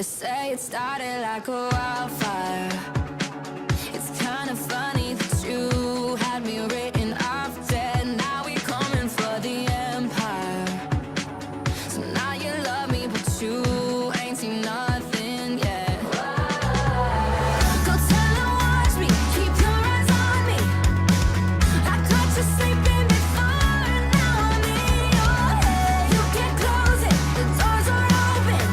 They say it started like a wildfire. It's kind of funny that you had me written off dead. Now we're coming for the empire. So now you love me, but you ain't seen nothing yet. Go tell and watch me, keep your eyes on me. I caught you sleeping before, now I'm in your head. You can't close it, the doors are open.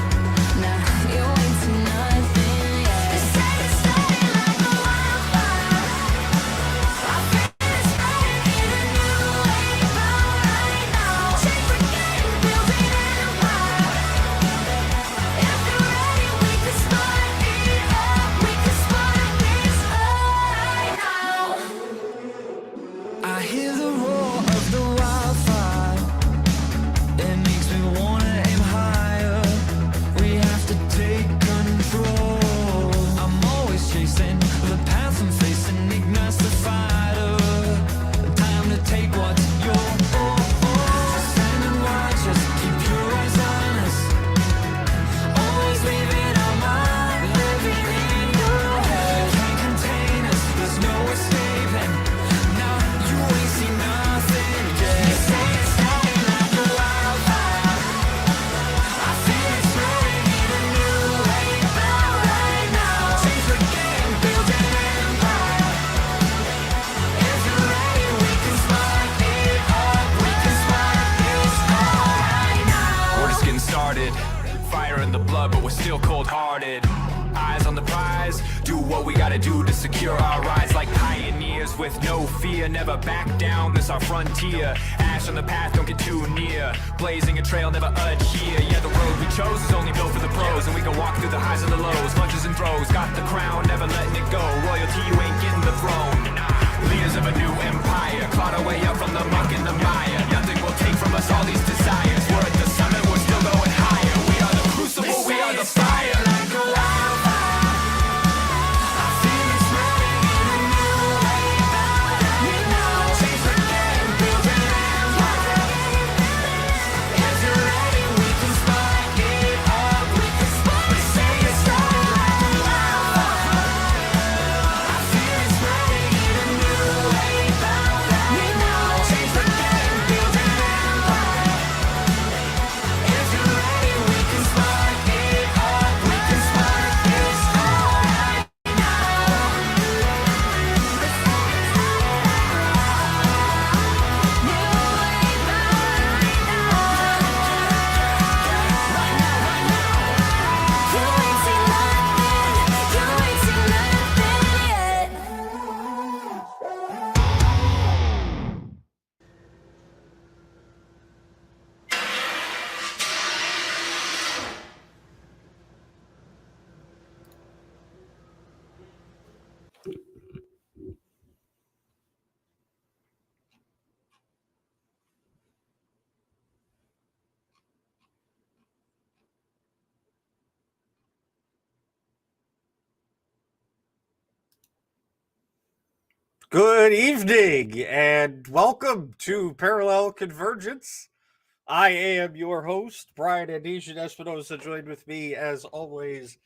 Now you ain't seen nothing yet. They say it's starting like a wildfire. I feel it spreading in a new wave out right now. Change the game, building empire. If you're ready, we can start it up. We can spark this right now. I hear the roar of the wildfire. It makes me wanna aim higher. We have to take control. I'm always chasing the path I'm facing, ignites the fire. Time to take what's yours. Stand and watch us, keep your eyes on us. Always leaving our mark, living in your head. Can't contain us, there's no escaping. Now you ain't seen nothing yet. They say it's starting like a wildfire. I feel it spreading in a new wave out right now. Change the game, build an empire. If you're ready, we can spark it up. We can spark this right now. We're just getting started. Fire in the blood, but we're still cold-hearted. Eyes on the prize, do what we gotta do to secure our rise. Like pioneers with no fear, never back down, this our frontier. Ash on the path, don't get too near. Blazing a trail, never adhere. Yeah, the road we chose is only built for the pros, and we can walk through the highs and the lows, lunges and throws. Got the crown, never letting it go. Royalty, you ain't getting the throne. Leaders of a new empire, clawed our way up from the muck and the mire. Nothing will take from us all these desires. We're at the summit, we're still going higher. We are the crucible, we are the fire. Like a wildfire. I feel it spreading in a new wave out right now. Change the game, build an empire. If you're ready, we can spark it up. We can spark it. They say it's starting like a wildfire. I feel it spreading in a new wave out right now. Change the game, build an empire. If you're ready, we can spark it up. We can spark this right You ain't seen nothing, you ain't seen nothing yet. Good evening and welcome to Parallel Convergence. I am your host, Brian Andesian Espinosa. Joined with me, as always,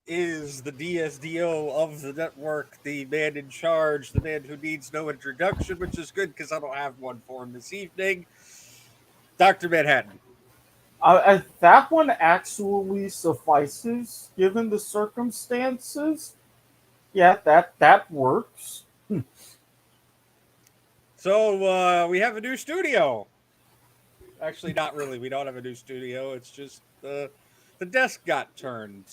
is the DSDO of the network, the man in charge, the man who needs no introduction, which is good because I don't have one for him this evening, Dr. Manhattan. That one actually suffices given the circumstances. Yeah, that works. So we have a new studio. Actually, not really. We don't have a new studio. It's just the desk got turned.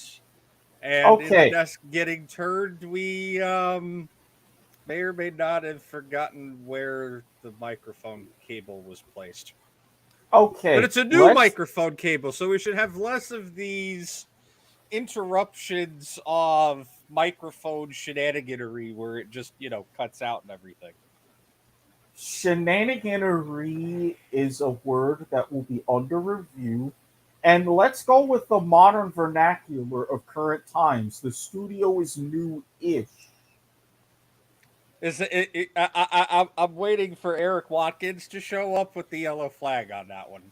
And in the Okay. desk getting turned, we may or may not have forgotten where the microphone cable was placed. Okay. But it's a new let's- microphone cable, so we should have less of these interruptions of microphone shenaniganery where it just, cuts out and everything. Shenaniganery is a word that will be under review. And let's go with the modern vernacular of current times. The studio is new-ish. I'm waiting for Eric Watkins to show up with the yellow flag on that one.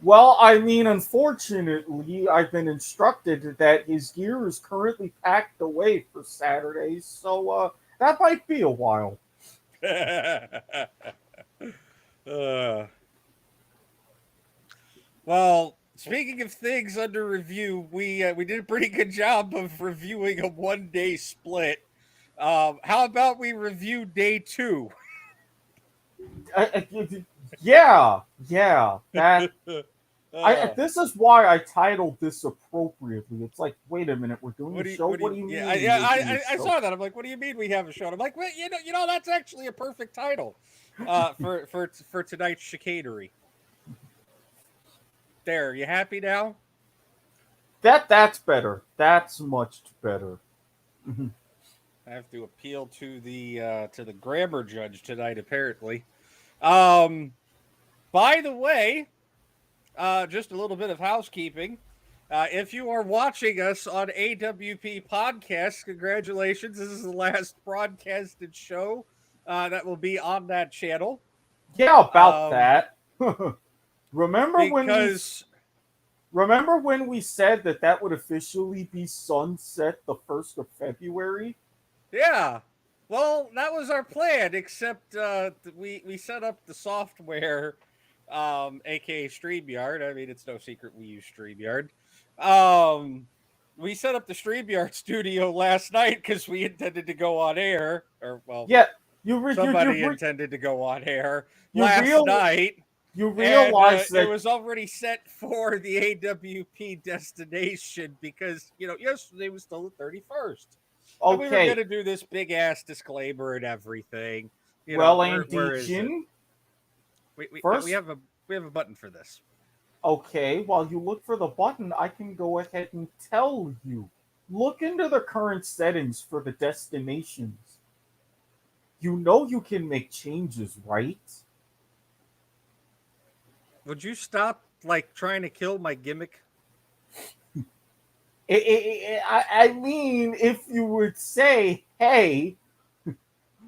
Well, I mean, unfortunately, I've been instructed that his gear is currently packed away for Saturday, so that might be a while. uh, well, speaking of things under review, we did a pretty good job of reviewing a 1 day split. How about we review day 2? Yeah, yeah. That Uh, this is why I titled this appropriately. It's like, wait a minute, we're doing a show. What do you yeah, mean we're doing a I show? saw that. I'm like, what do you mean we have a show? And I'm like, well, that's actually a perfect title, for tonight's chicanery. There, you happy now? That's better. That's much better. I have to appeal to the grammar judge tonight, apparently. By the way, just a little bit of housekeeping. If you are watching us on AWP Podcast, congratulations. This is the last broadcasted show that will be on that channel. Yeah, about that. Because remember when we said that would officially be sunset the 1st of February? yeah, well, that was our plan, except we set up the software, aka StreamYard. I mean, it's no secret we use StreamYard. We set up the StreamYard studio last night because we intended to go on air, or well, Yeah, somebody intended to go on air you last real- night. you realize And, that it was already set for the AWP destination because yesterday was still the 31st. And we were okay. gonna do this big ass disclaimer and everything. Well, where is it? Andesian, We have a button for this. okay, while you look for the button, I can go ahead and tell you. Look into the current settings for the destinations. You know you can make changes, right? Would you stop trying to kill my gimmick? I mean, if you would say, hey,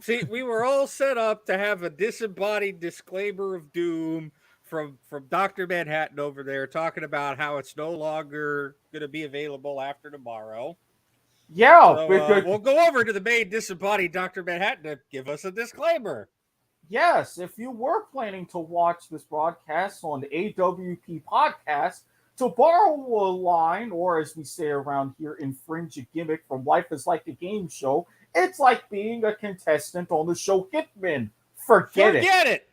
See, we were all set up to have a disembodied disclaimer of doom from Dr. Manhattan over there talking about how it's no longer going to be available after tomorrow. yeah, So we'll go over to the main disembodied Dr. Manhattan to give us a disclaimer. yes, if you were planning to watch this broadcast on the AWP podcast, to borrow a line, or as we say around here, infringe a gimmick from Life is Like a Game Show, it's like being a contestant on the show Hitman. Forget it.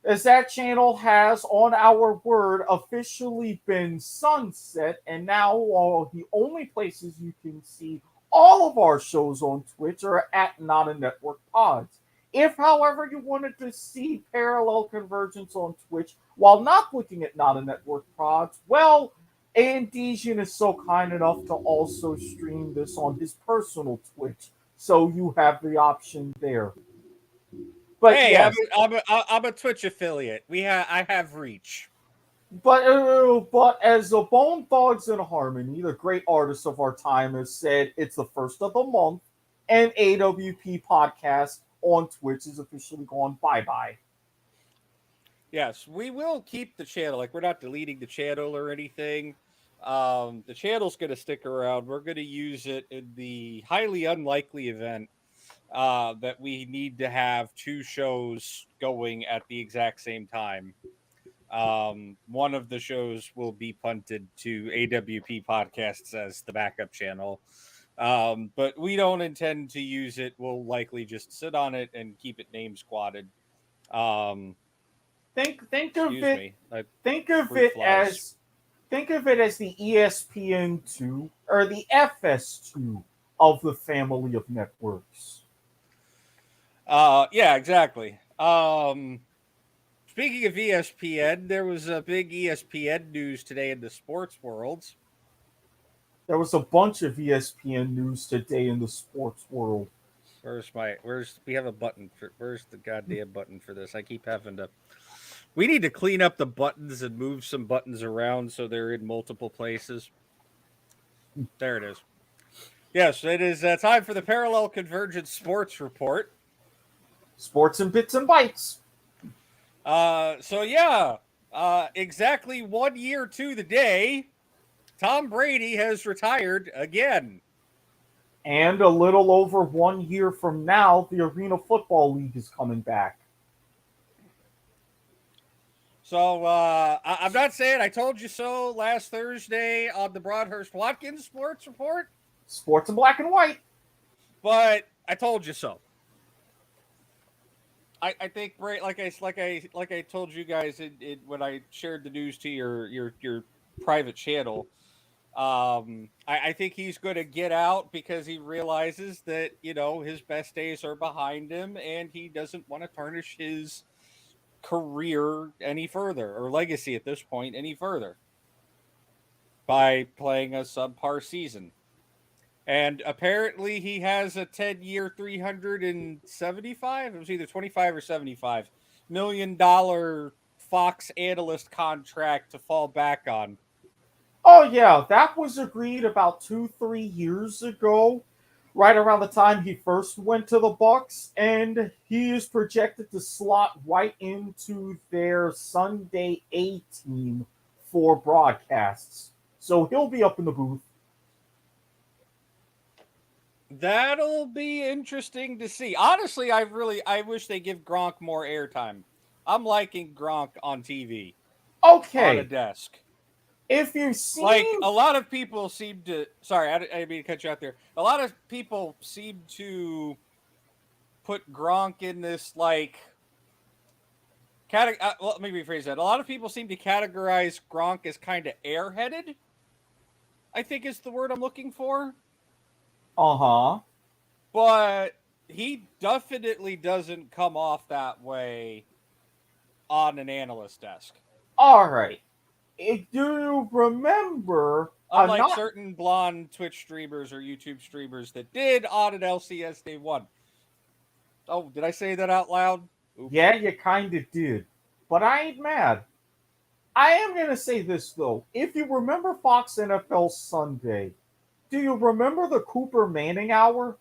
As that channel has, on our word, officially been sunset, and now the only places you can see all of our shows on Twitch are at Not a Network Pods. If, however, you wanted to see Parallel Convergence on Twitch while not looking at Not a Network Pods, well, Andesian is so kind enough to also stream this on his personal Twitch, so you have the option there. But hey, yes, I'm a Twitch affiliate. I have reach. but as the Bone Thugs in Harmony, the great artist of our time, has said, it's the 1st of the month, and AWP podcast on Twitch is officially gone bye-bye. Yes, we will keep the channel. We're not deleting the channel or anything. The channel's going to stick around. We're going to use it in the highly unlikely event that we need to have 2 shows going at the exact same time. One of the shows will be punted to AWP Podcasts as the backup channel. But we don't intend to use it. We'll likely just sit on it and keep it name squatted. Think of Excuse it. me. Think of Fruit it flies. as the ESPN2 or the FS2 of the family of networks. Yeah, exactly. Speaking of ESPN, there was a big ESPN news today in the sports world. There was a bunch of ESPN news today in the sports world. We have a button where's the goddamn button for this? I keep having to. We need to clean up the buttons and move some buttons around so they're in multiple places. There it is. Yes, it is time for the Parallel Convergence Sports Report. Sports and bits and bytes. So yeah, Exactly 1 year to the day, Tom Brady has retired again. And a little over 1 year from now, the Arena Football League is coming back. So I'm not saying I told you so last Thursday on the Broadhurst Watkins Sports Report, Sports in black and white. but I told you so. I think like I told you guys when I shared the news to your private channel. I think he's going to get out because he realizes that his best days are behind him, and he doesn't want to tarnish his career any further, or legacy at this point any further, by playing a subpar season. And apparently he has a 10-year 375, it was either 25 or 75 $1 million Fox analyst contract to fall back on. Oh, yeah, that was agreed about 2-3 years ago, right around the time he first went to the Bucks, and he is projected to slot right into their Sunday A team for broadcasts. So he'll be up in the booth. That'll be interesting to see. Honestly, I wish they give Gronk more airtime. I'm liking Gronk on TV, on a Okay, desk. if you've seen, Like, a lot of people seem to. Sorry, I didn't mean to cut you out there. A lot of people seem to put Gronk in this, like. Well, let me rephrase that. A lot of people seem to categorize Gronk as kind of airheaded, I think is the word I'm looking for. uh-huh, But he definitely doesn't come off that way on an analyst desk. all right. Do you remember? Unlike Not certain blonde Twitch streamers or YouTube streamers that did on an LCS Day 1. Oh, did I say that out loud? Oops. Yeah, you kind of did, but I ain't mad. I am going to say this, though. If you remember Fox NFL Sunday, do you remember the Cooper Manning Hour?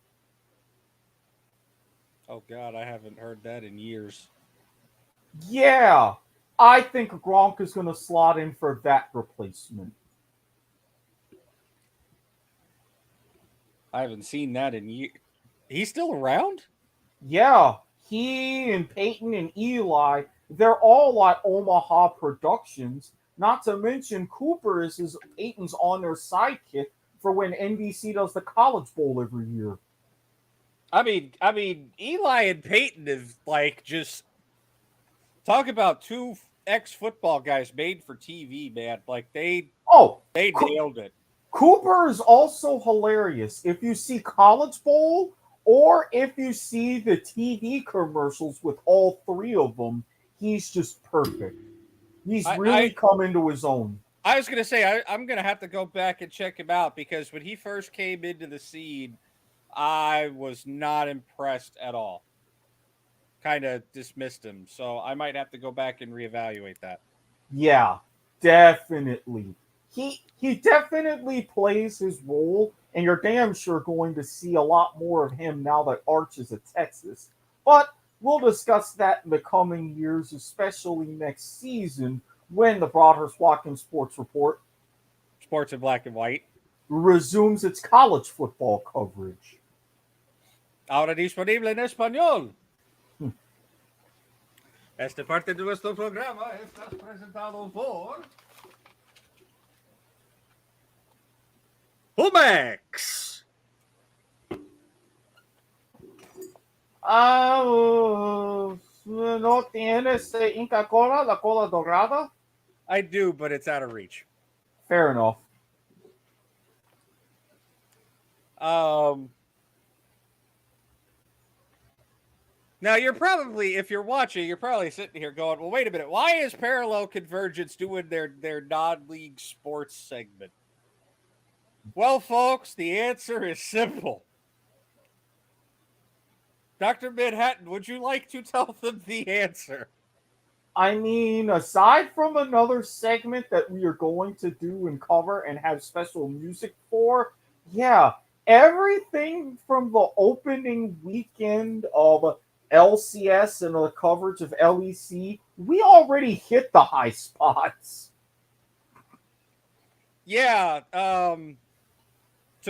Oh, God, I haven't heard that in years. Yeah, I think Gronk is going to slot in for that replacement. I haven't seen that in years. He's still around? Yeah, he and Peyton and Eli, they're all at Omaha Productions. Not to mention Cooper is Peyton's on their sidekick for when NBC does the College Bowl every year. I mean, Eli and Peyton have, like, just talk about two ex-football guys made for TV, man. Like, they Oh, nailed it. Cooper is also hilarious. If you see College Bowl or if you see the TV commercials with all three of them, he's just perfect. He's really come into his own. I was going to say, I'm going to have to go back and check him out, because when he first came into the scene, I was not impressed at all. Kind of dismissed him. So I might have to go back and reevaluate that. Yeah, definitely. He definitely plays his role, and you're damn sure going to see a lot more of him now that Arch is at Texas. But we'll discuss that in the coming years, especially next season when the Broadhurst Watkins Sports Report, Sports in black and white, resumes its college football coverage. Ahora disponible en español. Esta parte de nuestro programa está presentado por Humex. ¿No tienes Inca Cola, la cola dorada? I do, but it's out of reach. Fair enough. Now, if you're watching, you're probably sitting here going, well, wait a minute. Why is Parallel Convergence doing their non-league sports segment? Well, folks, the answer is simple. Dr. Manhattan, would you like to tell them the answer? I mean, aside from another segment that we are going to do and cover and have special music for, yeah, everything from the opening weekend of LCS and the coverage of LEC, we already hit the high spots. Yeah, to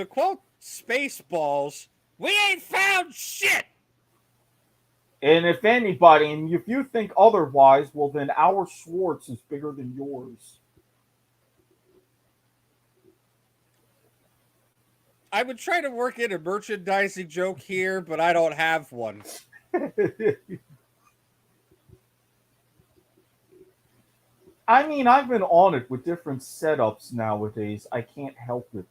quote Spaceballs, we ain't found shit. And if anybody, and if you think otherwise, well, then our Schwartz is bigger than yours. I would try to work in a merchandising joke here, but I don't have one. I mean, I've been on it with different setups nowadays. I can't help it.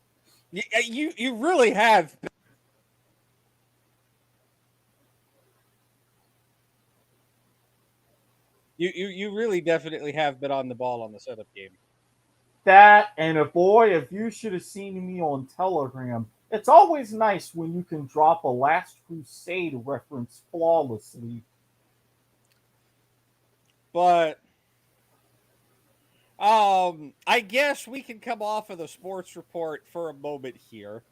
You really have. You really definitely have been on the ball on the setup game. That and a boy, if you should have seen me on Telegram, it's always nice when you can drop a Last Crusade reference flawlessly. But I guess we can come off of the sports report for a moment here.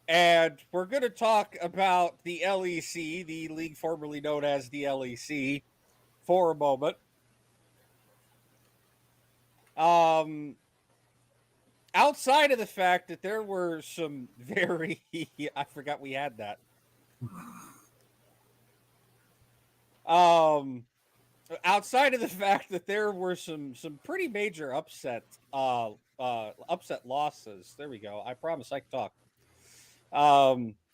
And we're going to talk about the LEC, the league formerly known as the LEC, for a moment. Outside of the fact that there were some very, I forgot we had that. Outside of the fact that there were some pretty major upset losses. There we go. I promise I can talk.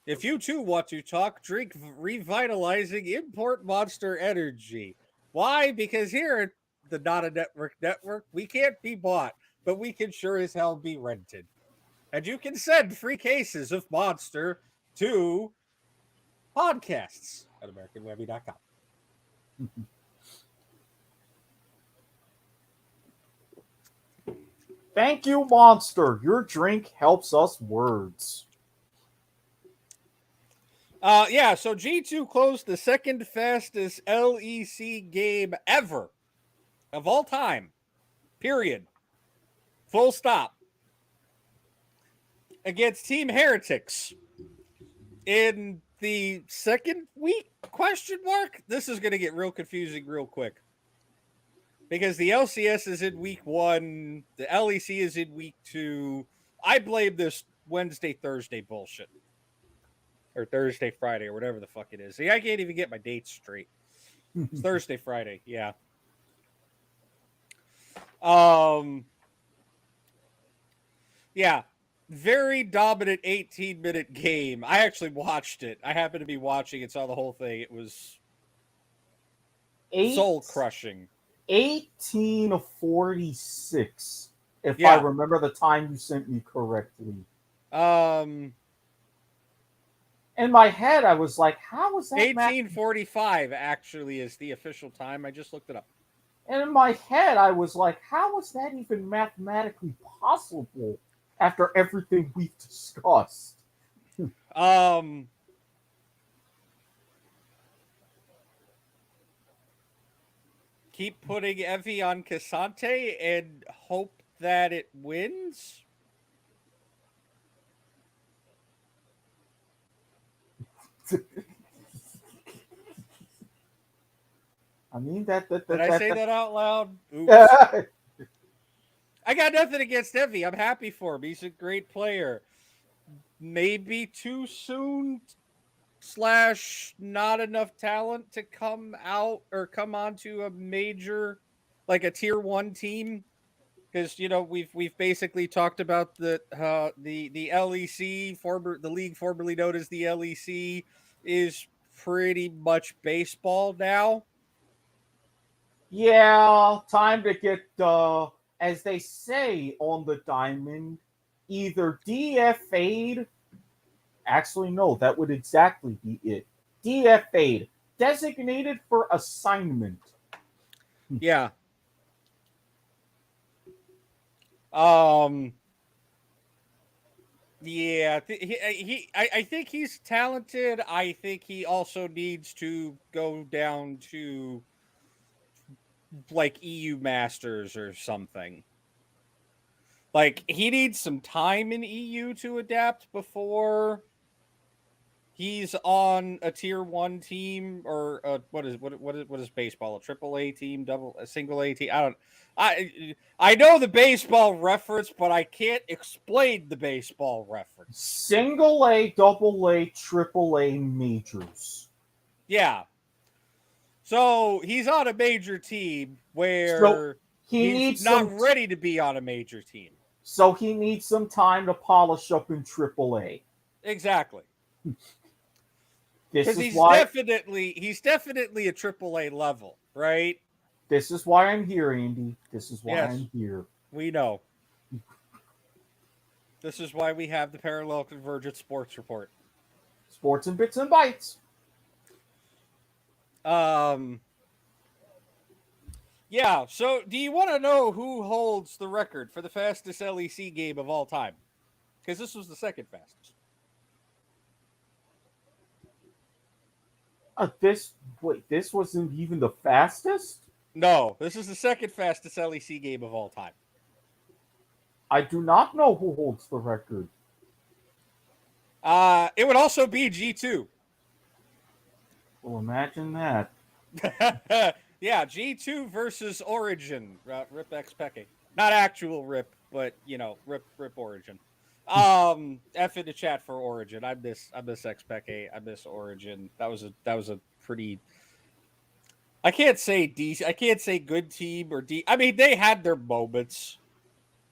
If you too want to talk, drink revitalizing import Monster Energy. Why? Because here at the Not a Network, we can't be bought, but we can sure as hell be rented. And you can send free cases of Monster to podcasts at AmericanWebby.com. Thank you, Monster. Your drink helps us words. Yeah, so G2 closed the second fastest LEC game ever of all time. Period. Full stop. Against Team Heretics in the second week, question mark? This is going to get real confusing real quick. Because the LCS is in week 1, the LEC is in week 2. I blame this Wednesday, Thursday bullshit. Or Thursday, Friday, or whatever the fuck it is. See, I can't even get my dates straight. It's Thursday, Friday, yeah. Yeah. Very dominant 18-minute game. I actually watched it. I happened to be watching it, saw the whole thing. It was soul crushing. 1846, if I remember the time you sent me correctly. In my head, I was like, how was that? 1845 actually is the official time. I just looked it up. And in my head, I was like, how was that even mathematically possible after everything we've discussed? Keep putting Evie on Cassante and hope that it wins. I mean, that Did I say that out loud? Oops. I got nothing against Evie. I'm happy for him. He's a great player. Maybe too soon / not enough talent to come out or come onto a major, like a tier 1 team. Because we've basically talked about the LEC, the league formerly known as the LEC, is pretty much baseball now. Yeah, time to get, as they say on the diamond, either DFA'd. Actually, no, that would exactly be it. DFA'd, designated for assignment. Yeah. Yeah, I think he's talented. I think he also needs to go down to like EU Masters or something. Like he needs some time in EU to adapt before he's on a tier 1 team, or what is baseball? A triple A team, a single A team? I know the baseball reference, but I can't explain the baseball reference. Single A, double A, triple A majors. Yeah. So he's on a major team where he's not ready to be on a major team. So he needs some time to polish up in triple A. Exactly. Because he's definitely a triple A level, right? This is why I'm here, Andy. This is why I'm here. We know. This is why we have the Parallel Convergence Sports Report. Sports and bits and bytes. Yeah, so do you want to know who holds the record for the fastest LEC game of all time? Because this was the second fastest. This wasn't even the fastest? No, this is the second fastest LEC game of all time. I do not know who holds the record. It would also be G2. Well, imagine that. Yeah, G2 versus Origin. Rip X Peke. Not actual Rip, but Rip Origin. F in the chat for Origin. I miss X Peke. I miss Origin. That was a pretty. I can't say decent. I can't say good team or D. I mean, they had their moments.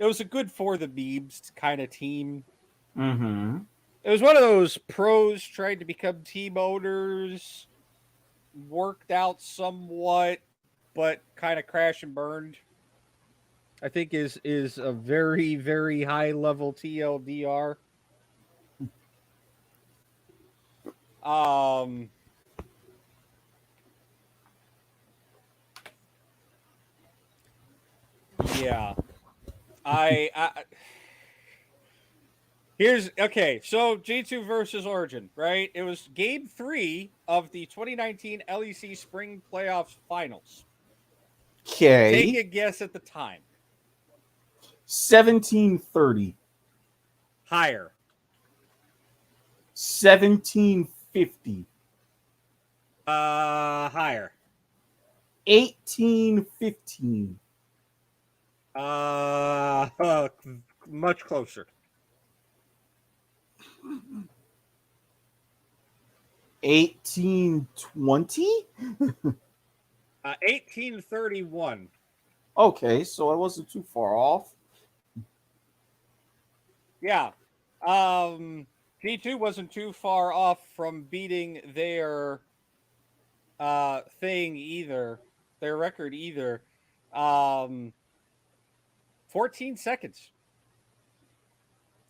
It was a good for the memes kind of team. Mm-hmm. It was one of those pros trying to become team owners. Worked out somewhat, but kind of crash and burned. I think is a very, very high level TLDR. Yeah. So G2 versus Origin, right? It was game 3 of the 2019 LEC Spring Playoffs Finals. Okay. Take a guess at the time. 1730. Higher. 1750. Higher. 1815. Much closer. 1820? 1831. Okay, so I wasn't too far off. Yeah. G2 wasn't too far off from beating their thing either. Their record either. 14 seconds.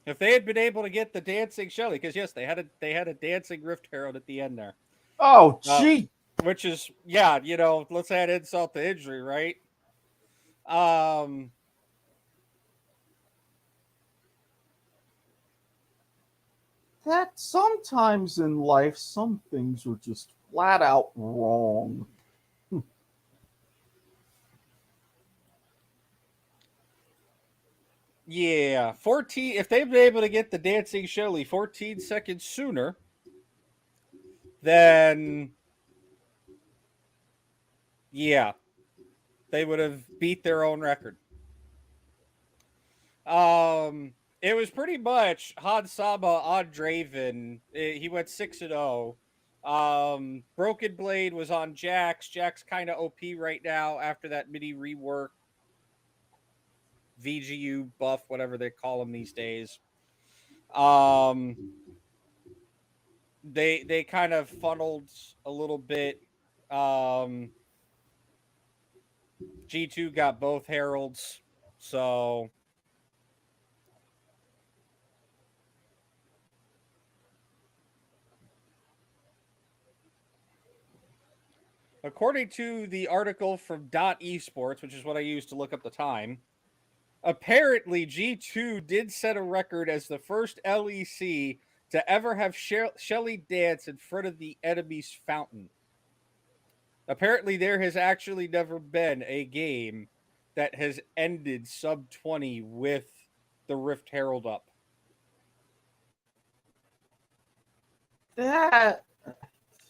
If they had been able to get the dancing Shelly, because yes, they had a dancing Rift Herald at the end there. Oh, gee. Which is, let's add insult to injury, right? That sometimes in life, some things are just flat out wrong. Yeah, 14. If they've been able to get the dancing Shelly 14 seconds sooner, then yeah, they would have beat their own record. It was pretty much Hansama on Draven. He went 6-0. Broken Blade was on Jax. Jax kind of OP right now after that mini rework. VGU buff, whatever they call them these days. They kind of funneled a little bit. G2 got both heralds, so according to the article from .esports, which is what I used to look up the time, apparently G2 did set a record as the first LEC to ever have Shelly dance in front of the enemy's fountain. Apparently there has actually never been a game that has ended sub 20 with the Rift Herald up. That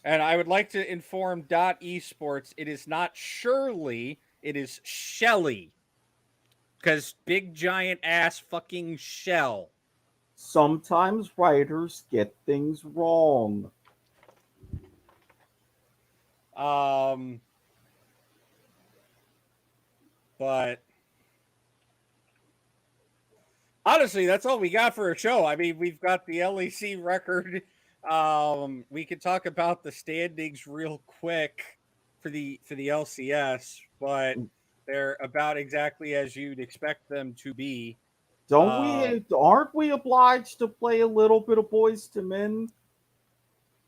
And I would like to inform Dot Esports, it is not Shirley, it is Shelly. Because big giant ass fucking shell. sometimes writers get things wrong. But honestly, that's all we got for a show. I mean, we've got the LEC record. We could talk about the standings real quick for the LCS, but they're about exactly as you'd expect them to be. Don't aren't we obliged to play a little bit of Boys to Men?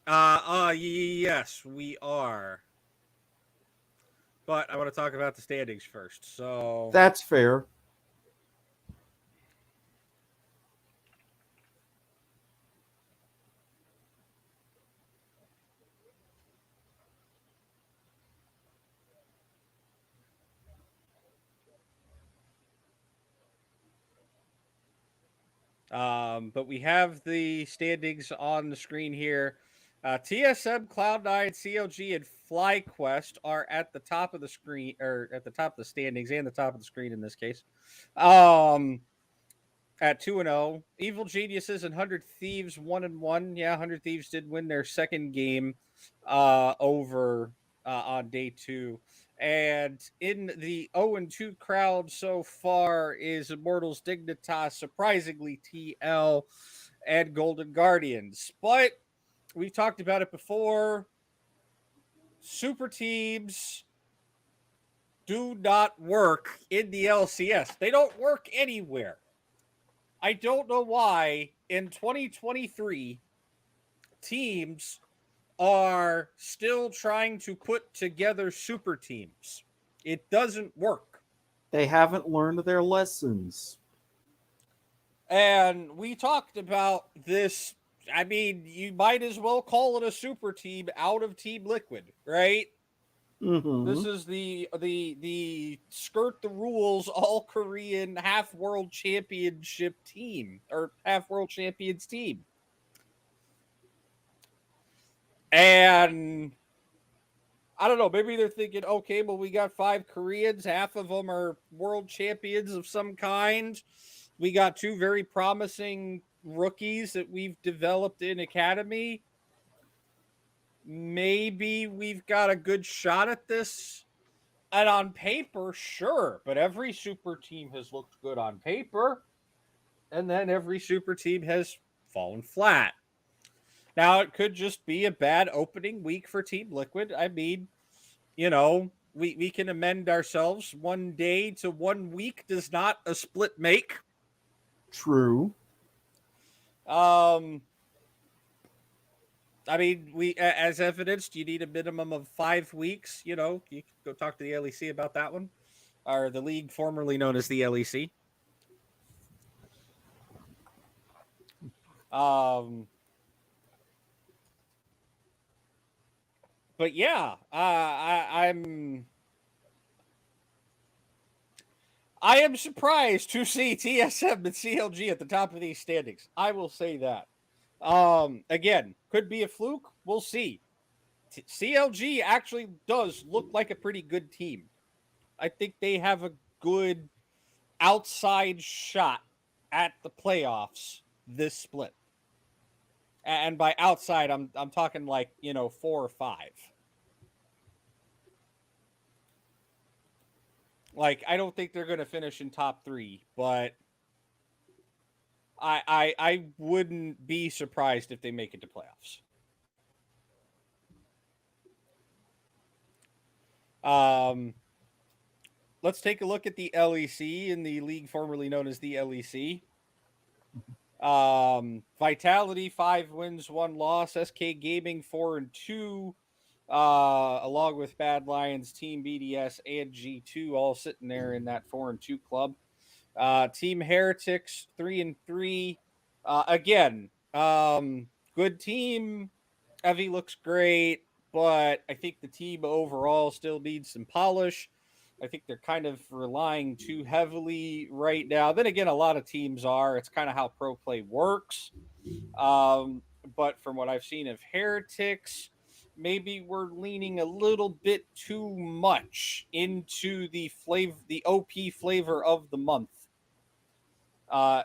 Yes, we are. But I want to talk about the standings first. So That's fair. but we have the standings on the screen here. TSM, Cloud9, CLG, and FlyQuest are at the top of the screen, or at the top of the standings and the top of the screen in this case. At 2-0, Evil Geniuses and 100 Thieves 1-1. Yeah, 100 Thieves did win their second game over on day 2. And in the 0-2 crowd so far is Immortals, Dignitas, surprisingly TL, and Golden Guardians. But we've talked about it before. Super teams do not work in the LCS. They don't work anywhere. I don't know why in 2023 teams are still trying to put together super teams. It doesn't work. They haven't learned their lessons. And we talked about this. I mean, you might as well call it a super team out of Team Liquid, right? Mm-hmm. This is the skirt the rules all Korean half world championship team, or half world champions team. And I don't know, maybe they're thinking, okay, well, we got 5 Koreans, half of them are world champions of some kind. We got 2 very promising rookies that we've developed in academy. Maybe we've got a good shot at this. And on paper, sure, but every super team has looked good on paper, and then every super team has fallen flat. Now, it could just be a bad opening week for Team Liquid. I mean, you know, we can amend ourselves. 1 day to 1 week does not a split make. True. I mean, we, as evidenced, you need a minimum of 5 weeks. You know, you can go talk to the LEC about that one, or the league formerly known as the LEC. But yeah, I am surprised to see TSM and CLG at the top of these standings. I will say that. Again, could be a fluke. We'll see. CLG actually does look like a pretty good team. I think they have a good outside shot at the playoffs this split. And by outside, I'm talking like, 4 or 5. Like, I don't think they're going to finish in top 3, but I wouldn't be surprised if they make it to playoffs. Let's take a look at the LEC in the league formerly known as the LEC. Vitality 5 wins, 1 loss. SK Gaming 4-2. Along with Bad Lions, Team BDS, and G2, all sitting there in that 4-2 club. Team Heretics 3-3. Again, good team. Evie looks great, but I think the team overall still needs some polish. I think they're kind of relying too heavily right now. Then again, a lot of teams are. It's kind of how pro play works. but from what I've seen of Heretics, maybe we're leaning a little bit too much into the OP flavor of the month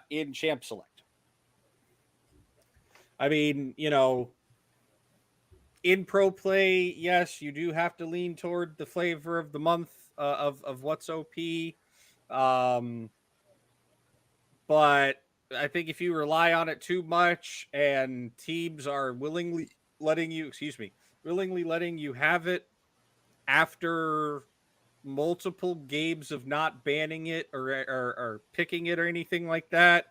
in Champ Select. I mean, in pro play, yes, you do have to lean toward the flavor of the month of what's OP. But I think if you rely on it too much and teams are willingly letting you have it after multiple games of not banning it or picking it or anything like that,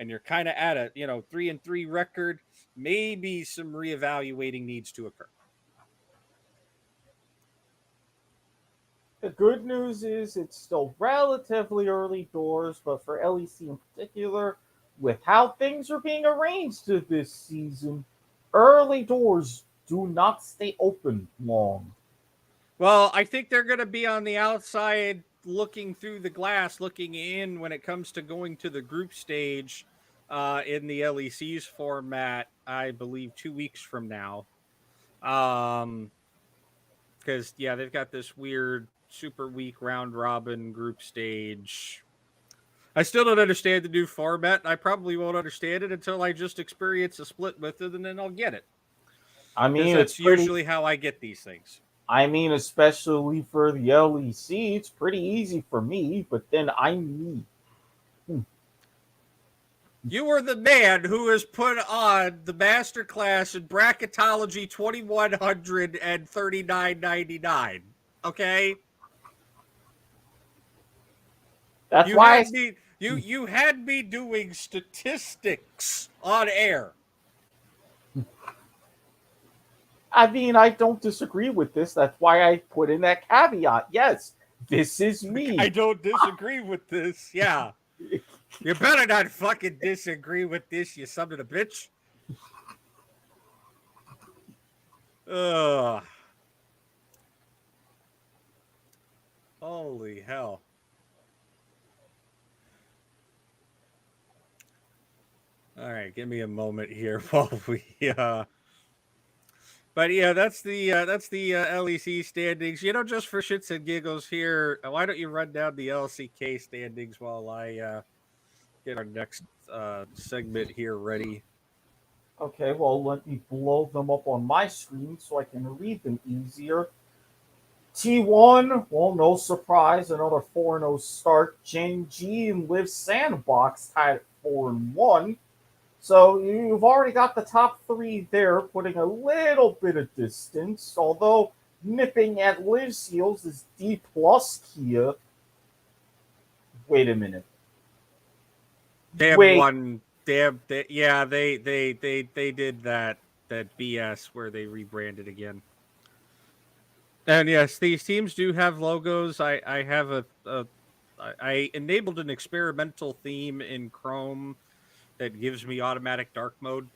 and you're kind of at a 3-3 record, maybe some reevaluating needs to occur. The good news is it's still relatively early doors, but for LEC in particular, with how things are being arranged this season, early doors do not stay open long. Well, I think they're going to be on the outside looking through the glass, looking in when it comes to going to the group stage in the LEC's format, I believe 2 weeks from now. Because, they've got this weird super weak round robin group stage. I still don't understand the new format. I probably won't understand it until I just experience a split with it, and then I'll get it. I mean, that's usually how I get these things. I mean, especially for the LEC, it's pretty easy for me, but then I'm me. You are the man who has put on the masterclass in bracketology 2100 and 39.99. Okay? That's you why had me, you had me doing statistics on air. I mean, I don't disagree with this. That's why I put in that caveat. Yes, this is me. I don't disagree with this. Yeah. You better not fucking disagree with this, you son of a bitch. Ugh. Holy hell. All right, give me a moment here while we But yeah, that's the LEC standings. Just for shits and giggles here, why don't you run down the LCK standings while I get our next segment here ready? Okay, well, let me blow them up on my screen so I can read them easier. T1, well, no surprise, another 4-0 start. Gen G and Live Sandbox tied at 4-1. So you've already got the top three there, putting a little bit of distance, although nipping at Live Seals is D plus Kia. Wait a minute. They did that BS where they rebranded again. And yes, these teams do have logos. I have I enabled an experimental theme in Chrome that gives me automatic dark mode.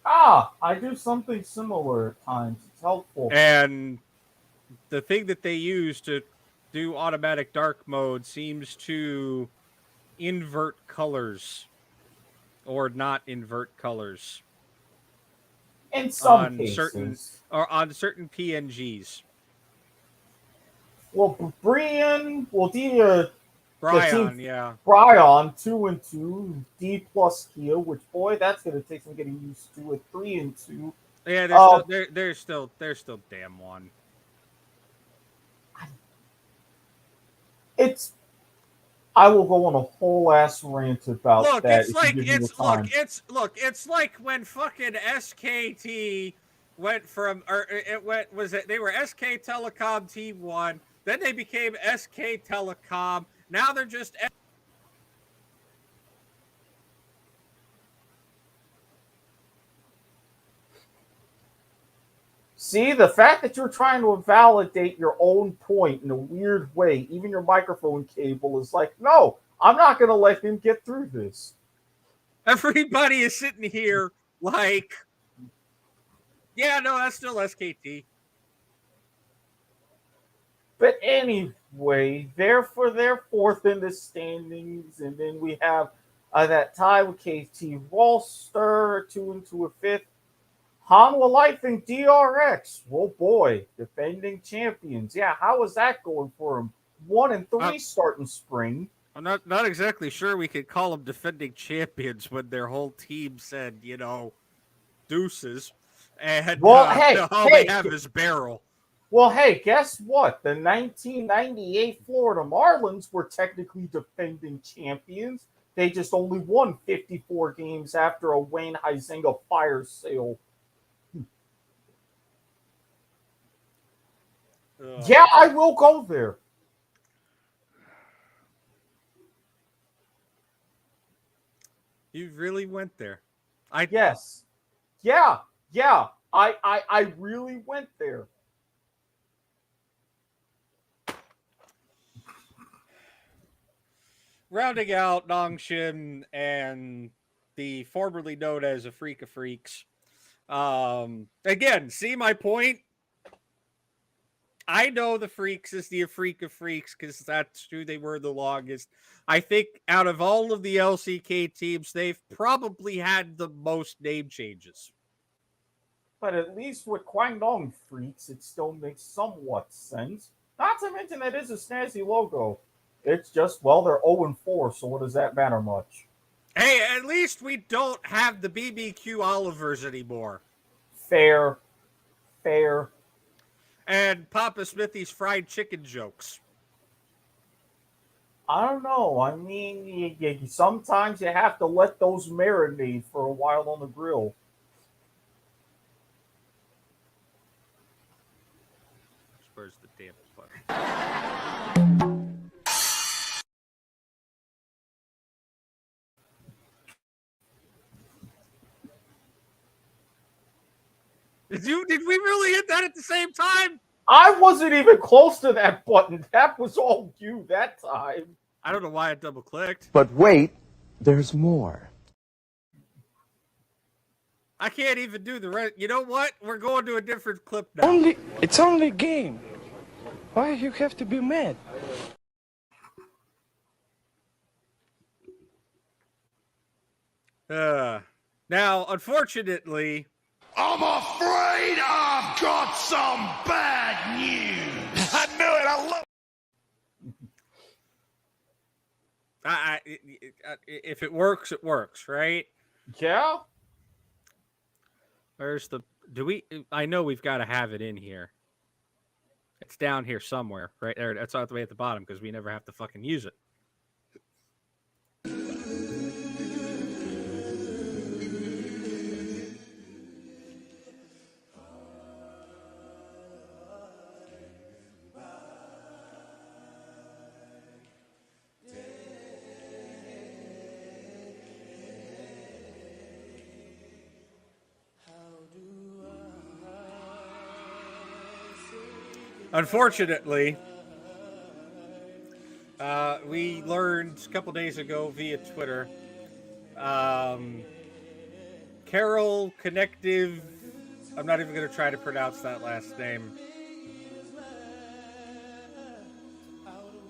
I do something similar at times. It's helpful. And the thing that they use to do automatic dark mode seems to invert colors or not invert colors. In some cases. On certain PNGs. Well, Brian, Bryon, yeah. Bryon, 2-2, D plus Kia, which boy, that's gonna take some getting used to. A 3-2. Yeah, they're still damn one. I will go on a whole ass rant about that. It's like when fucking SKT went from they were SK Telecom T1, then they became SK Telecom. Now they're just See, the fact that you're trying to validate your own point in a weird way, even your microphone cable is like, no, I'm not going to let him get through this. Everybody is sitting here like, yeah, no, that's still SKT. But anyway, they're fourth in the standings, and then we have that tie with KT Rolster, 2-2 a fifth. Hanwha Life and DRX. Oh boy, defending champions. Yeah, how is that going for them? 1-3 starting spring. I'm not exactly sure we could call them defending champions when their whole team said, deuces, and all they have is barrel. Well, hey, guess what? The 1998 Florida Marlins were technically defending champions. They just only won 54 games after a Wayne Huizenga fire sale. Yeah, I will go there. You really went there. Yes. Yeah. I really went there. Rounding out Nangshin and the formerly known as a Freak of Freaks. Again, see my point? I know the Freaks is the Freak of Freaks because that's who they were the longest. I think out of all of the LCK teams, they've probably had the most name changes. But at least with Guangdong Freaks, it still makes somewhat sense. Not to mention that is a snazzy logo. It's just, well, they're 0-4, so what does that matter much? Hey, at least we don't have the BBQ Olivers anymore. Fair. And Papa Smithy's fried chicken jokes. I don't know. I mean, sometimes you have to let those marinate for a while on the grill. Where's the damn button? Did we really hit that at the same time? I wasn't even close to that button. That was all you that time. I don't know why I double clicked. But wait, there's more. I can't even do the rest. You know what? We're going to a different clip now. It's only a game. Why you have to be mad? Now, unfortunately, I'm afraid I've got some bad news. I knew it. I love. if it works, it works, right? Yeah. Where's the? I know we've got to have it in here. It's down here somewhere, right there. That's all the way at the bottom because we never have to fucking use it. Unfortunately, we learned a couple days ago via Twitter, Carol Connective, I'm not even going to try to pronounce that last name.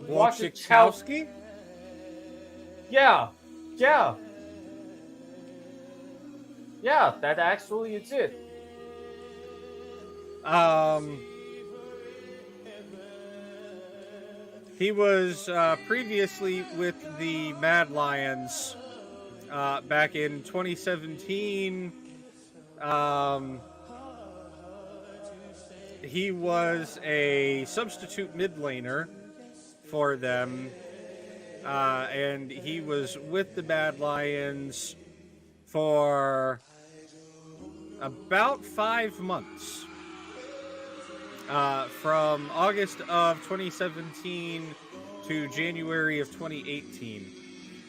Wojciechowski? Yeah, that actually is it. He was previously with the Mad Lions back in 2017. He was a substitute mid laner for them, and he was with the Mad Lions for about 5 months. From August of 2017 to January of 2018.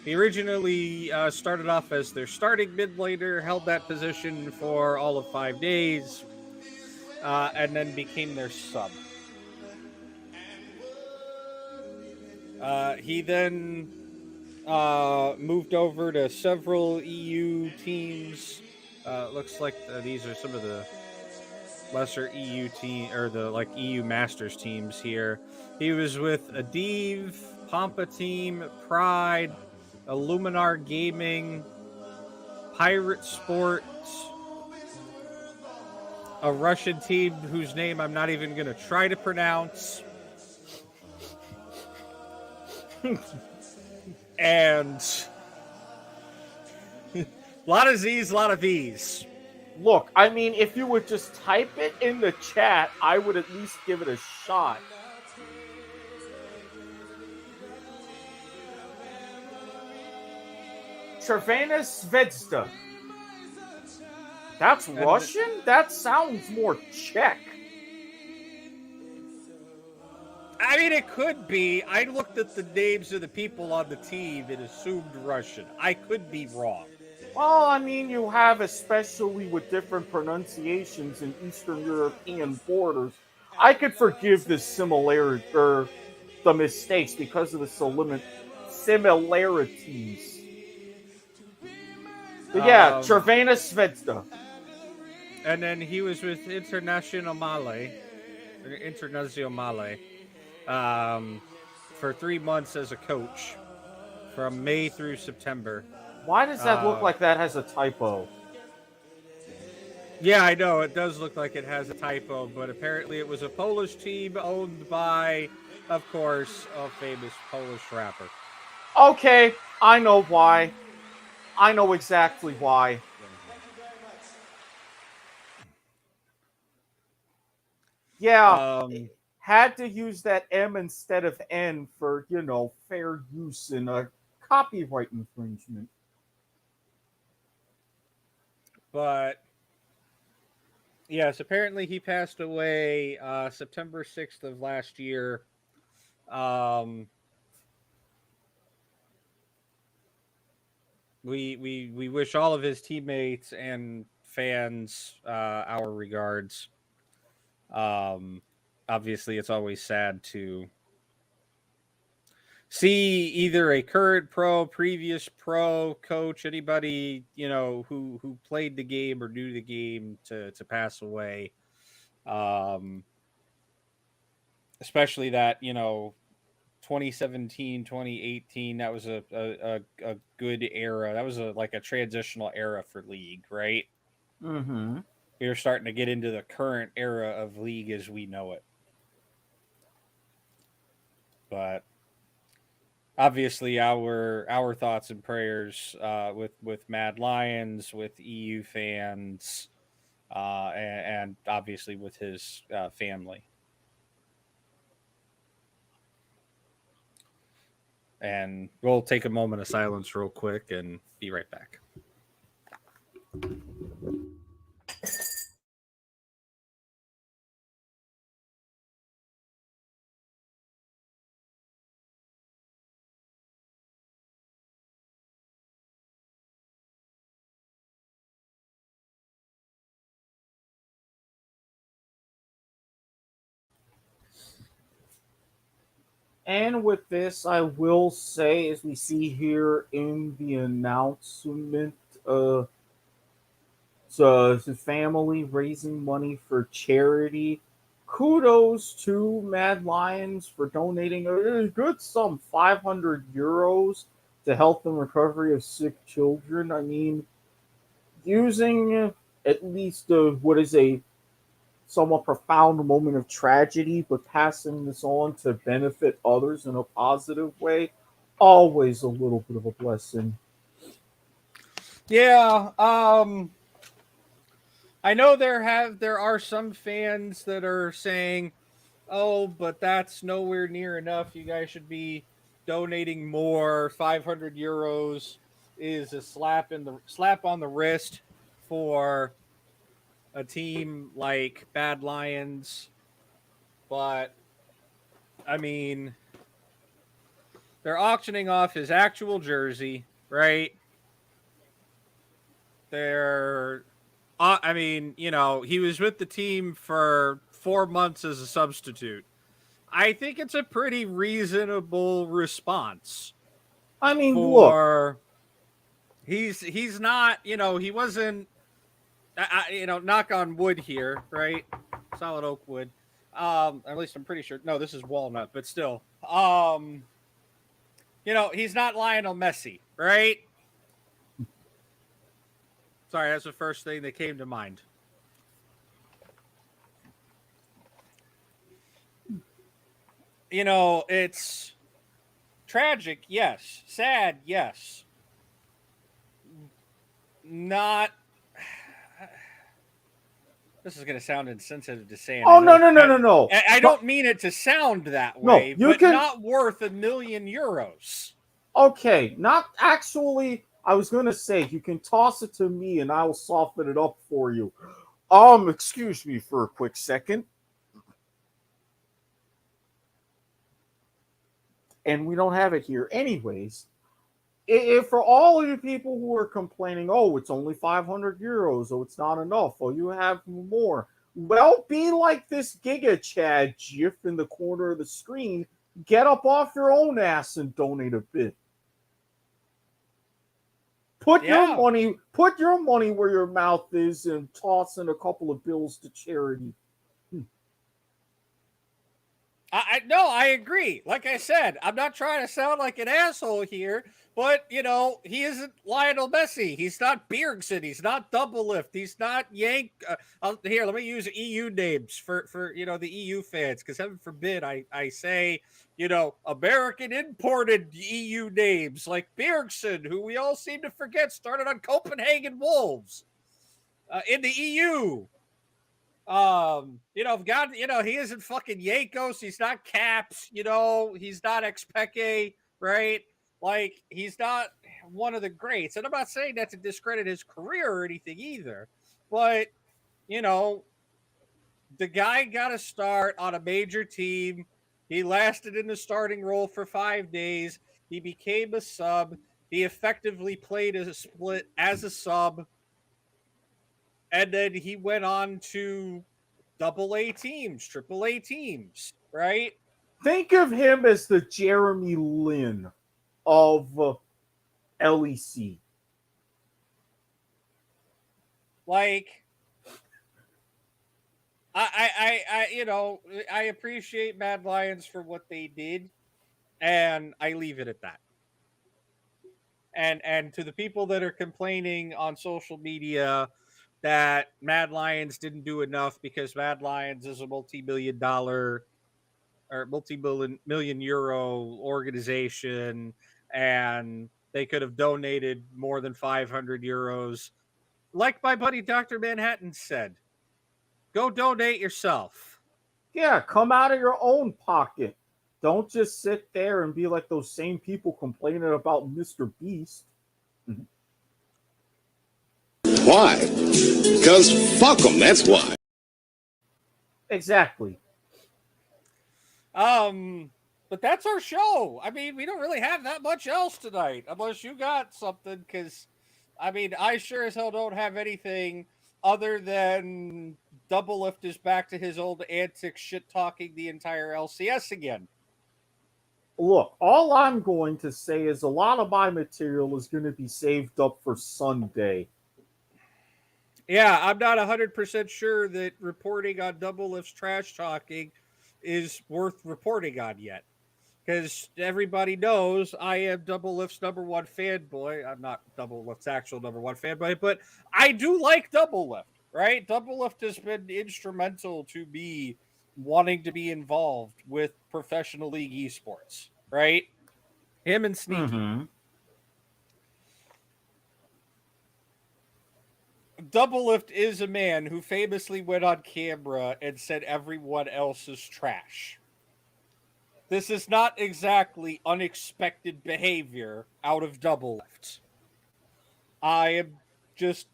He originally started off as their starting mid laner, held that position for all of 5 days, and then became their sub. He then moved over to several EU teams. Looks like these are some of the lesser EU team or the EU Masters teams here. He was with Adiv, Pampa Team, Pride, Illuminar Gaming, Pirate Sports, a Russian team whose name I'm not even going to try to pronounce. And a lot of Z's, a lot of V's. Look, I mean, if you would just type it in the chat, I would at least give it a shot. Chervena Zvezda. That's Russian? That sounds more Czech. I mean, it could be. I looked at the names of the people on the team and assumed Russian. I could be wrong. Well, I mean, you have, especially with different pronunciations in Eastern European borders, I could forgive the similarity or the mistakes because of the similarities. But yeah, Chervena Zvezda. And then he was with Internazionale, for 3 months as a coach, from May through September. Why does that look like that has a typo? Yeah, I know. It does look like it has a typo, but apparently it was a Polish team owned by, of course, a famous Polish rapper. Okay, I know why. I know exactly why. Yeah, had to use that M instead of N for, fair use in a copyright infringement. But yes, apparently he passed away September 6th of last year. We wish all of his teammates and fans our regards. Obviously, it's always sad to see either a current pro, previous pro, coach, anybody who played the game or knew the game to pass away. Especially that 2017, 2018, that was a good era. That was like a transitional era for League, right? Mm-hmm. We were starting to get into the current era of League as we know it. But obviously our thoughts and prayers with Mad Lions, with EU fans, and obviously with his family. And we'll take a moment of silence real quick and be right back. And with this, I will say, as we see here in the announcement, so his family raising money for charity. Kudos to Mad Lions for donating a good sum, 500 euros, to health and recovery of sick children. I mean, using at least what is a somewhat profound moment of tragedy, but passing this on to benefit others in a positive way, always a little bit of a blessing. Yeah, I know there are some fans that are saying, "Oh, but that's nowhere near enough. You guys should be donating more. 500 euros is a slap on the wrist for a team like Bad Lions." But I mean, they're auctioning off his actual jersey, right? They're he was with the team for 4 months as a substitute. I think it's a pretty reasonable response. I mean, look, he's not, he wasn't, knock on wood here, right? Solid oak wood. At least I'm pretty sure. No, this is walnut, but still. He's not Lionel Messi, right? Sorry, that's the first thing that came to mind. it's tragic, yes. Sad, yes. Not. This is going to sound insensitive to say, and Oh, no. I don't mean it to sound that No, way, you but can. not worth €1,000,000. Okay, not actually. I was going to say, you can toss it to me and I will soften it up for you. Excuse me for a quick second. And we don't have it here. Anyways, if for all of the people who are complaining, oh, it's only 500 euros, oh, it's not enough, oh, you have more. Well, be like this Giga Chad GIF in the corner of the screen. Get up off your own ass and donate a bit. Put your money where your mouth is and toss in a couple of bills to charity. I agree. Like I said, I'm not trying to sound like an asshole here, but he isn't Lionel Messi. He's not Bjergsen. He's not Double Lift. He's not Yank. Here, let me use EU names for the EU fans, because heaven forbid I say American imported EU names like Bjergsen, who we all seem to forget started on Copenhagen Wolves in the EU. God, he isn't fucking Yakos. He's not Caps. He's not Expeke, right? Like, he's not one of the greats. And I'm not saying that to discredit his career or anything either. But, the guy got a start on a major team. He lasted in the starting role for 5 days. He became a sub. He effectively played as a split as a sub. And then he went on to AA teams, AAA teams, right? Think of him as the Jeremy Lin of LEC. Like, I appreciate Mad Lions for what they did, and I leave it at that. And to the people that are complaining on social media that Mad Lions didn't do enough because Mad Lions is a multi-million-dollar or multi-million euro organization and they could have donated more than 500 euros. Like my buddy Dr. Manhattan said, go donate yourself. Yeah, come out of your own pocket. Don't just sit there and be like those same people complaining about Mr. Beast. Why? Because fuck them, that's why. Exactly. But that's our show. I mean, we don't really have that much else tonight, unless you got something, because, I mean, I sure as hell don't have anything other than Double Lift is back to his old antics, shit-talking the entire LCS again. Look, all I'm going to say is a lot of my material is going to be saved up for Sunday. Yeah, I'm not 100% sure that reporting on Double Lift's trash talking is worth reporting on yet. Because everybody knows I am Double Lift's number one fanboy. I'm not Double Lift's actual number one fanboy, but I do like Double Lift, right? Double Lift has been instrumental to me wanting to be involved with professional league esports, right? Him and Sneaky. Mm-hmm. Double Lift is a man who famously went on camera and said everyone else is trash. This is not exactly unexpected behavior out of Double Lift. I am just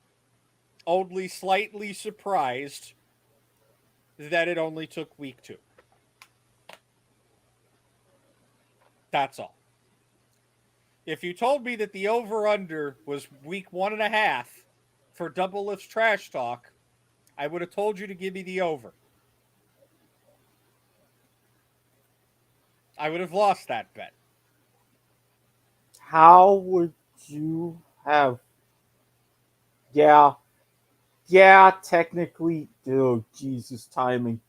only slightly surprised that it only took week 2. That's all. If you told me that the over-under was week 1.5 for Double Lift's trash talk, I would have told you to give me the over. I would have lost that bet. How would you have? Yeah, technically. Oh, Jesus, timing.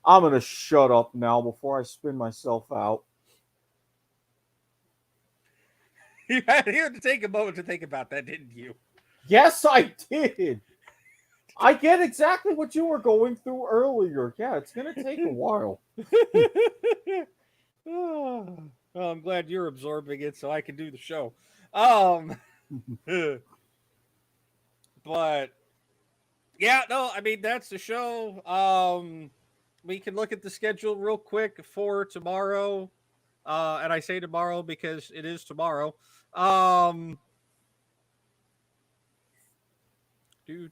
I'm going to shut up now before I spin myself out. You had to take a moment to think about that, didn't you? Yes, I did. I get exactly what you were going through earlier. Yeah, it's going to take a while. I'm glad you're absorbing it so I can do the show. But yeah, no, I mean that's the show. We can look at the schedule real quick for tomorrow. And I say tomorrow because it is tomorrow. Here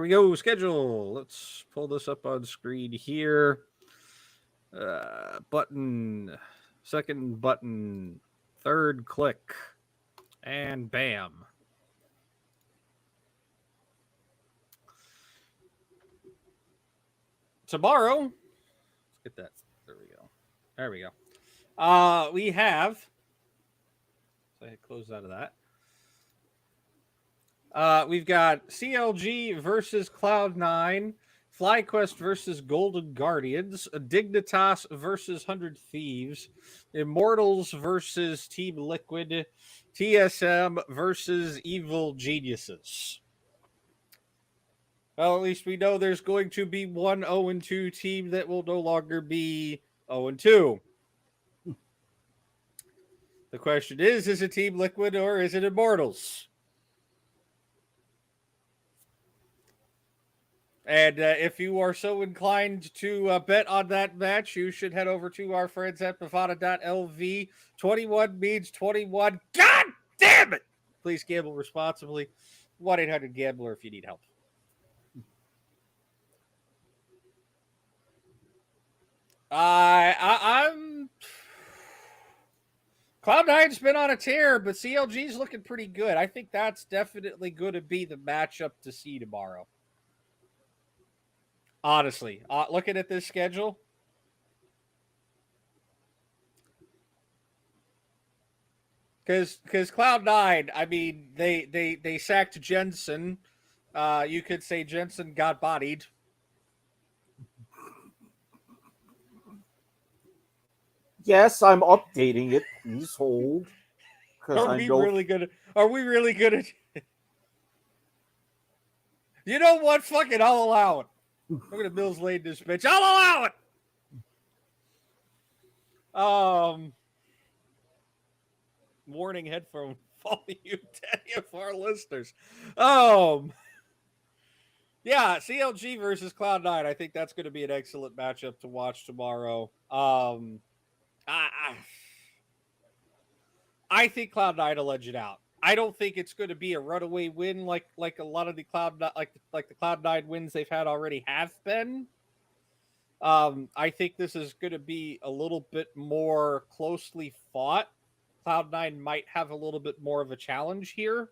we go. Schedule. Let's pull this up on screen here. Button. Second button. Third click. And bam. Tomorrow. Let's get that. There we go. There we go. We have. So I close out of that. We've got CLG versus Cloud9, FlyQuest versus Golden Guardians, Dignitas versus 100 Thieves, Immortals versus Team Liquid, TSM versus Evil Geniuses. Well, at least we know there's going to be one 0-2 team that will no longer be 0-2. The question is it Team Liquid or is it Immortals? And if you are so inclined to bet on that match, you should head over to our friends at Bovada.lv. 21 means 21. God damn it! Please gamble responsibly. 1-800-GAMBLER if you need help. I'm... Cloud9's been on a tear, but CLG's looking pretty good. I think that's definitely going to be the matchup to see tomorrow. Honestly, looking at this schedule, because Cloud9, I mean, they sacked Jensen. You could say Jensen got bodied. Yes, I'm updating it. Please hold. Are we really good at? You know what? Fuck it, I'll allow it. Look at Mills laid this bitch. I'll allow it. Warning headphone volume to any of our listeners. Yeah, CLG versus Cloud9. I think that's going to be an excellent matchup to watch tomorrow. I think Cloud9 will edge it out. I don't think it's going to be a runaway win like a lot of the like the Cloud9 wins they've had already have been. I think this is going to be a little bit more closely fought. Cloud9 might have a little bit more of a challenge here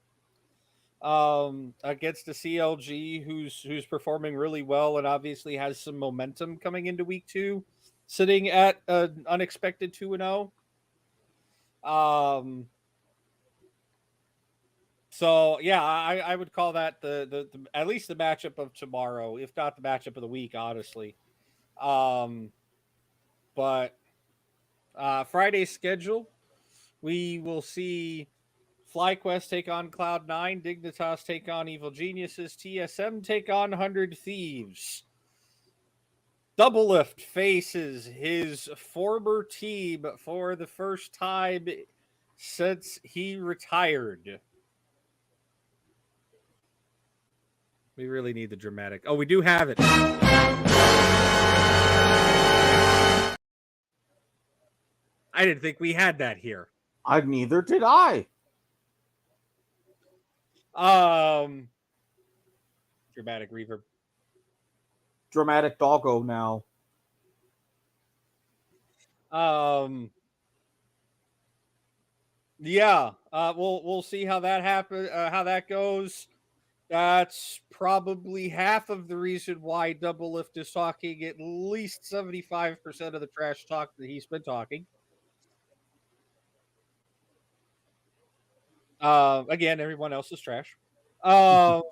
against the CLG, who's performing really well and obviously has some momentum coming into week 2, sitting at an unexpected 2-0. So yeah, I would call that the at least the matchup of tomorrow, if not the matchup of the week, honestly. But Friday's schedule, we will see FlyQuest take on Cloud9, Dignitas take on Evil Geniuses, TSM take on 100 Thieves. Doublelift faces his former team for the first time since he retired. We really need the dramatic. Oh, we do have it. I didn't think we had that here. Neither did I. Dramatic reverb. Dramatic doggo now. Yeah. We'll see how that happens. How that goes. That's probably half of the reason why Doublelift is talking at least 75% of the trash talk that he's been talking. Again, everyone else is trash. No,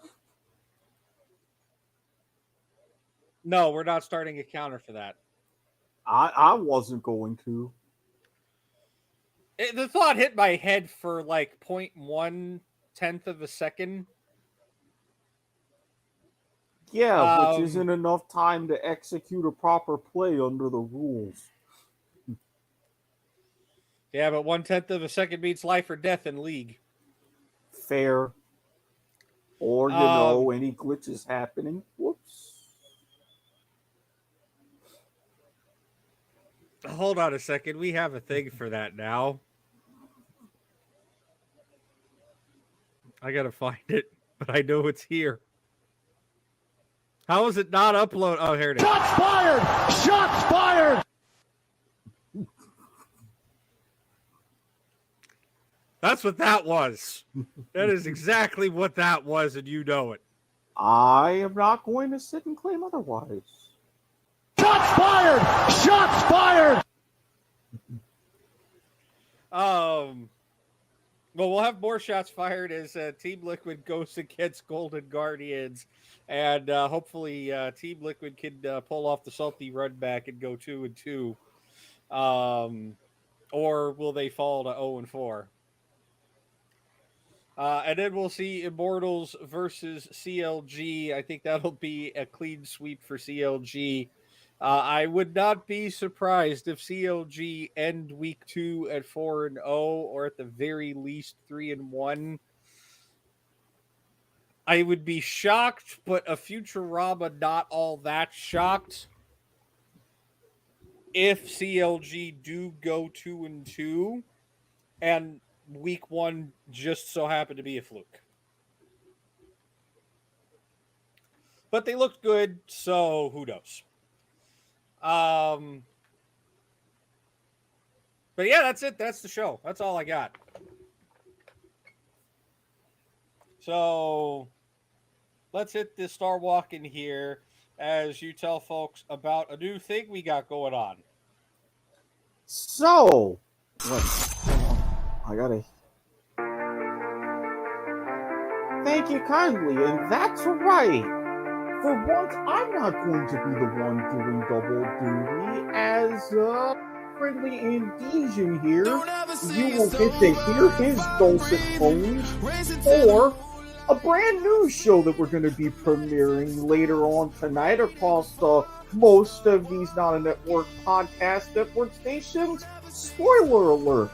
we're not starting a counter for that. I wasn't going to. The thought hit my head for like 0.1 tenth of a second. Yeah, which isn't enough time to execute a proper play under the rules. Yeah, but 1/10 of a second means life or death in League. Fair. Or, any glitches happening. Whoops. Hold on a second. We have a thing for that now. I gotta find it, but I know it's here. How is it not upload? Oh, here it is. Shots fired! Shots fired! That's what that was. That is exactly what that was, and you know it. I am not going to sit and claim otherwise. Shots fired! Shots fired! Well, we'll have more shots fired as Team Liquid goes against Golden Guardians, and hopefully Team Liquid can pull off the salty run back and go 2-2. Or will they fall to 0-4? And then we'll see Immortals versus CLG. I think that'll be a clean sweep for CLG. I would not be surprised if CLG end week 2 at 4-0, or at the very least 3-1. I would be shocked, but a Futurama not all that shocked if CLG do go 2-2, and week 1 just so happened to be a fluke. But they looked good, so who knows? But yeah, that's it. That's the show. That's all I got. So let's hit the Star Walk in here as you tell folks about a new thing we got going on. So, I gotta thank you kindly, and that's right. For once, I'm not going to be the one doing double duty, as friendly Andesian here. You will get to hear his dulcet tones for a brand new show that we're going to be premiering later on tonight across most of these non-network podcast network stations. Spoiler alert.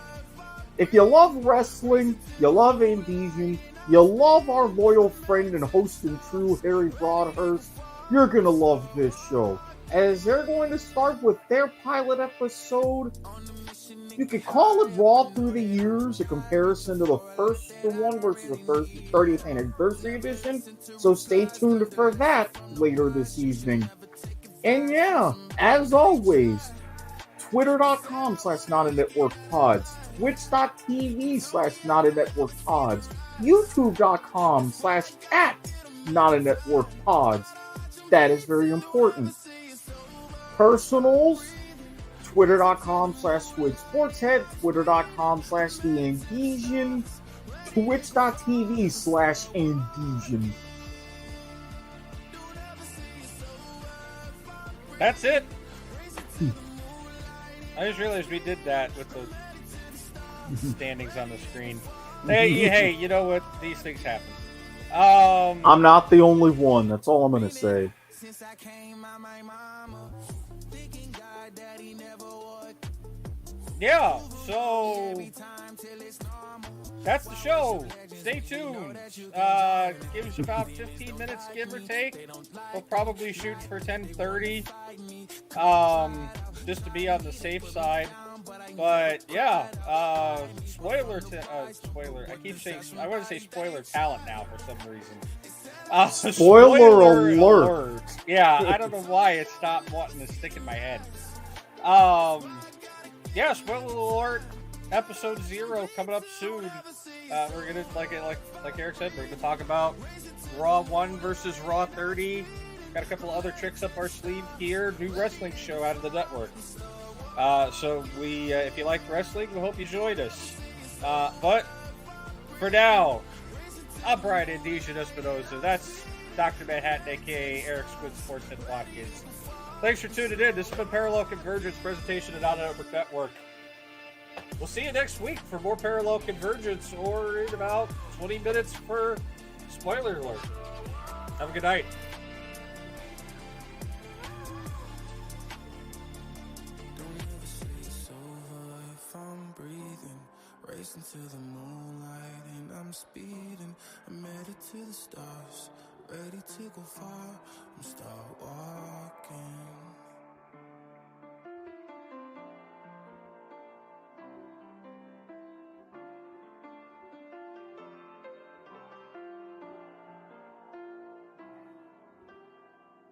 If you love wrestling, you love Andesian, you love our loyal friend and host and true Harry Broadhurst, you're going to love this show. As they're going to start with their pilot episode. You could call it Raw Through the Years, a comparison to the first one versus the 30th anniversary edition. So stay tuned for that later this evening. And yeah, as always, Twitter.com/NotANetworkPods, Twitch.tv/NotANetworkPods, YouTube.com/@NotANetworkPods. That is very important. Personals, Twitter.com/SquidSportsHead, Twitter.com/TheAndesian, Twitch.tv/Andesian. That's it. I just realized we did that with the standings on the screen. Hey, you know what? These things happen. I'm not the only one. That's all I'm going to say. Yeah, so that's the show. Stay tuned. Give us about 15 minutes, give or take. We'll probably shoot for 10:30, just to be on the safe side. But yeah, spoiler. I keep saying I want to say spoiler talent now for some reason. Spoiler alert. Yeah, I don't know why it stopped wanting to stick in my head. Yeah, spoiler alert. Episode 0 coming up soon. We're gonna like Eric said, we're gonna talk about Raw 1 versus Raw 30. Got a couple other tricks up our sleeve here. New wrestling show out of the network. So we, if you like wrestling, we hope you joined us. But for now, I'm Brian Andesian Espinosa. That's Dr. Manhattan, aka Eric Squid Sports and Watkins. Thanks for tuning in. This has been Parallel Convergence presentation at Non-Network Network. We'll see you next week for more Parallel Convergence, or in about 20 minutes for Spoiler Alert. Have a good night. Don't ever say it's over if I'm breathing. racing to the moonlight and I'm speeding. I'm headed to the stars, ready to go far. I'm start walking.